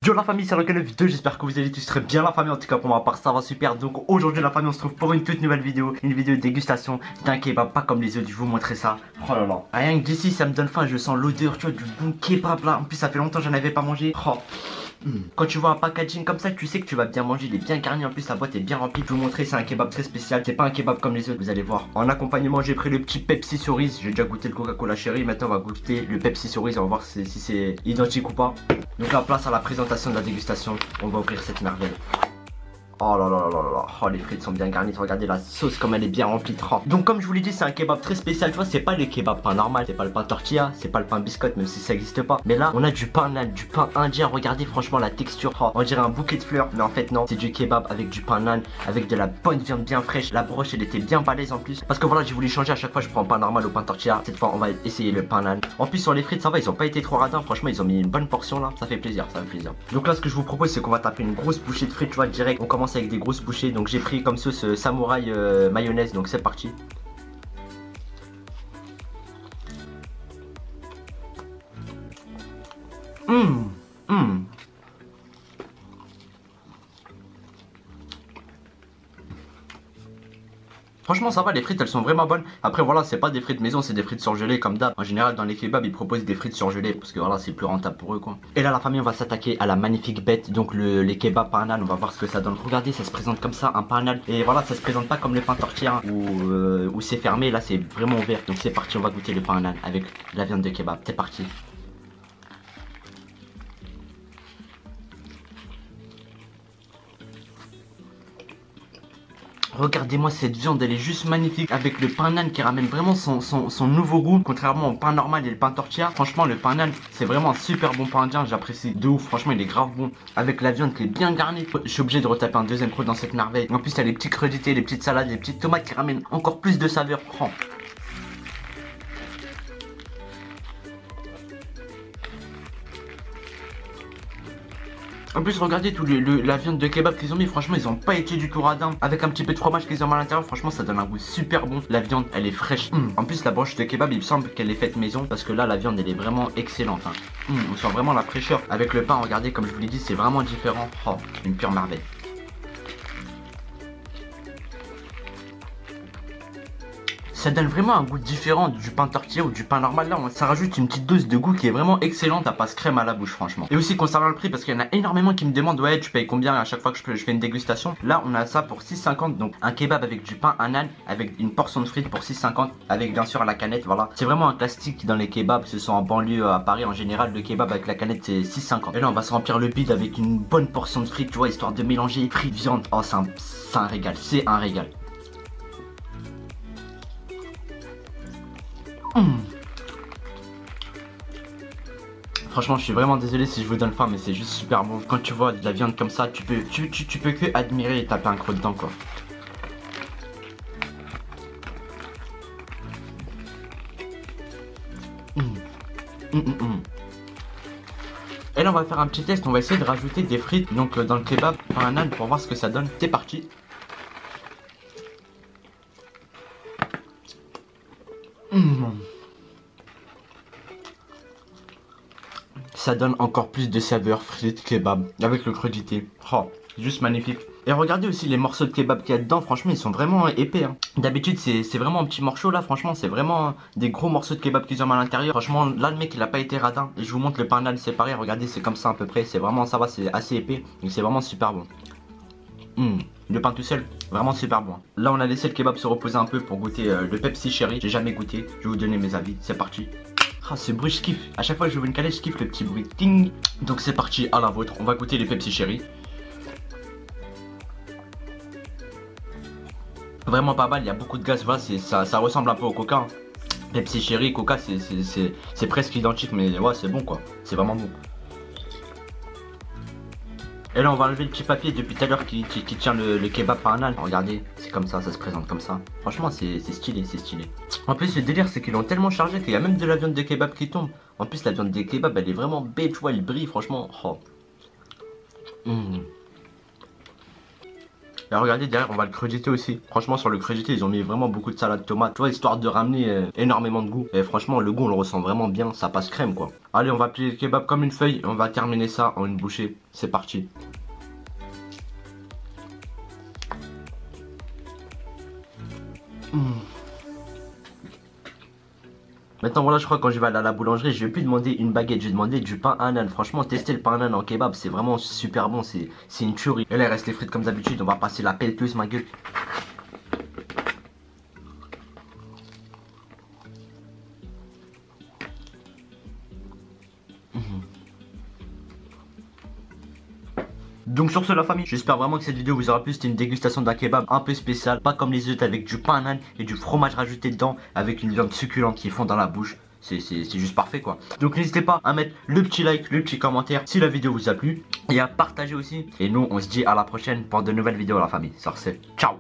Yo la famille, c'est Rocket vidéo, j'espère que vous allez tous très bien la famille, en tout cas pour ma part ça va super. Donc aujourd'hui la famille on se trouve pour une toute nouvelle vidéo, une vidéo de dégustation d'un kebab pas comme les autres, je vais vous montrer ça. Oh là là, rien que d'ici ça me donne faim, je sens l'odeur tu vois du bon kebab là, en plus ça fait longtemps que j'en avais pas mangé. Oh. Quand tu vois un packaging comme ça, tu sais que tu vas bien manger, il est bien garni, en plus la boîte est bien remplie. Je vais vous montrer, c'est un kebab très spécial, c'est pas un kebab comme les autres, vous allez voir. En accompagnement, j'ai pris le petit Pepsi cerise, j'ai déjà goûté le Coca-Cola Cherry, maintenant on va goûter le Pepsi cerise, on va voir si c'est identique ou pas. Donc la place à la présentation de la dégustation, on va ouvrir cette merveille. Oh là là là là là, oh les frites sont bien garnies, regardez la sauce comme elle est bien remplie. Oh. Donc comme je vous l'ai dit, c'est un kebab très spécial, tu vois, c'est pas le kebab pain normal, c'est pas le pain tortilla, c'est pas le pain biscotte, même si ça existe pas. Mais là, on a du pain nan, du pain indien, regardez franchement la texture, oh, on dirait un bouquet de fleurs, mais en fait non, c'est du kebab avec du pain nan, avec de la bonne viande bien fraîche, la broche elle était bien balèze en plus. Parce que voilà, j'ai voulu changer, à chaque fois je prends pain normal au pain tortilla, cette fois on va essayer le pain nan. En plus sur les frites ça va, ils ont pas été trop radins, franchement ils ont mis une bonne portion là, ça fait plaisir, ça fait plaisir. Donc là ce que je vous propose c'est qu'on va taper une grosse bouchée de frites, tu vois, direct, on commence avec des grosses bouchées. Donc j'ai pris comme sauce samouraï mayonnaise, donc c'est parti. Franchement ça va, les frites elles sont vraiment bonnes. Après voilà, c'est pas des frites maison, c'est des frites surgelées comme d'hab. En général dans les kebabs ils proposent des frites surgelées parce que voilà c'est plus rentable pour eux quoi. Et là la famille on va s'attaquer à la magnifique bête. Donc les kebabs pain nan, on va voir ce que ça donne. Regardez, ça se présente comme ça, un pain nan. Et voilà, ça se présente pas comme le pain tortilla où c'est fermé, là c'est vraiment ouvert. Donc c'est parti, on va goûter le pain nan avec la viande de kebab, c'est parti. Regardez-moi cette viande, elle est juste magnifique avec le pain nan qui ramène vraiment son nouveau goût. Contrairement au pain normal et le pain tortilla, franchement le pain nan c'est vraiment un super bon pain indien, j'apprécie de ouf, franchement il est grave bon. Avec la viande qui est bien garnie, je suis obligé de retaper un deuxième croûte dans cette merveille. En plus il y a les petits crudités, les petites salades, les petites tomates qui ramènent encore plus de saveur. Oh. En plus regardez tout la viande de kebab qu'ils ont mis, franchement ils ont pas été du tout radins. Avec un petit peu de fromage qu'ils ont mis à l'intérieur, franchement ça donne un goût super bon. La viande elle est fraîche. En plus la broche de kebab il me semble qu'elle est faite maison, parce que là la viande elle est vraiment excellente. On sent vraiment la fraîcheur. Avec le pain, regardez comme je vous l'ai dit, c'est vraiment différent. Oh, une pure merveille. Ça donne vraiment un goût différent du pain tortilla ou du pain normal. Là ça rajoute une petite dose de goût qui est vraiment excellente, à passe crème à la bouche franchement. Et aussi concernant le prix, parce qu'il y en a énormément qui me demandent ouais tu payes combien à chaque fois que je fais une dégustation. Là on a ça pour 6,50, donc un kebab avec du pain nan avec une portion de frites pour 6,50, avec bien sûr la canette. Voilà, c'est vraiment un classique dans les kebabs, que ce soit en banlieue, à Paris en général, le kebab avec la canette c'est 6,50. Et là on va se remplir le bide avec une bonne portion de frites, tu vois, histoire de mélanger frites, viande. Oh c'est un régal, c'est un régal. Franchement je suis vraiment désolé si je vous donne faim, mais c'est juste super bon. Quand tu vois de la viande comme ça, tu peux que admirer et taper un croc dedans quoi. Et là on va faire un petit test, on va essayer de rajouter des frites donc dans le kebab par un nan pour voir ce que ça donne. C'est parti. Ça donne encore plus de saveur, frites, kebab, avec le crudité. Oh, juste magnifique. Et regardez aussi les morceaux de kebab qu'il y a dedans, franchement ils sont vraiment épais. D'habitude c'est vraiment un petit morceau, là franchement c'est vraiment des gros morceaux de kebab qu'ils ont à l'intérieur. Franchement là le mec il a pas été radin. Et je vous montre le pain nan séparé, regardez c'est comme ça à peu près. C'est vraiment, ça va, c'est assez épais, donc c'est vraiment super bon. Le pain tout seul, vraiment super bon. Là on a laissé le kebab se reposer un peu pour goûter le Pepsi Cherry. J'ai jamais goûté, je vais vous donner mes avis, c'est parti. Ah ce bruit je kiffe, à chaque fois que je veux une calèche je kiffe le petit bruit ting. Donc c'est parti, à la vôtre, on va goûter les Pepsi Cherry. Vraiment pas mal, il y a beaucoup de gaz, voilà, ça ressemble un peu au Coca. Pepsi Cherry, Coca c'est presque identique, mais ouais c'est bon quoi, c'est vraiment bon. Et là on va enlever le petit papier depuis tout à l'heure qui tient le kebab par nan. Regardez, c'est comme ça se présente comme ça. Franchement c'est stylé, c'est stylé. En plus le délire c'est qu'ils l'ont tellement chargé qu'il y a même de la viande de kebab qui tombe. En plus la viande de kebab elle est vraiment belle, tu vois, elle brille franchement. Oh. Et Et regardez derrière, on va le crudités aussi. Franchement, sur le crudité, ils ont mis vraiment beaucoup de salade tomate, tu vois, histoire de ramener énormément de goût. Et franchement, le goût, on le ressent vraiment bien, ça passe crème quoi. Allez, on va plier le kebab comme une feuille et on va terminer ça en une bouchée. C'est parti. Maintenant voilà, je crois que quand je vais aller à la boulangerie, je vais plus demander une baguette, je vais demander du pain à ananas. Franchement, tester le pain à ananas en kebab, c'est vraiment super bon, c'est une tuerie. Et là, il reste les frites comme d'habitude, on va passer la pelleteuse, ma gueule. Donc sur ce la famille, j'espère vraiment que cette vidéo vous aura plu. C'était une dégustation d'un kebab un peu spécial, pas comme les autres, avec du pain à ananas et du fromage rajouté dedans, avec une viande succulente qui fond dans la bouche. C'est juste parfait quoi. Donc n'hésitez pas à mettre le petit like, le petit commentaire si la vidéo vous a plu, et à partager aussi. Et nous on se dit à la prochaine pour de nouvelles vidéos la famille. Sur ce, ciao.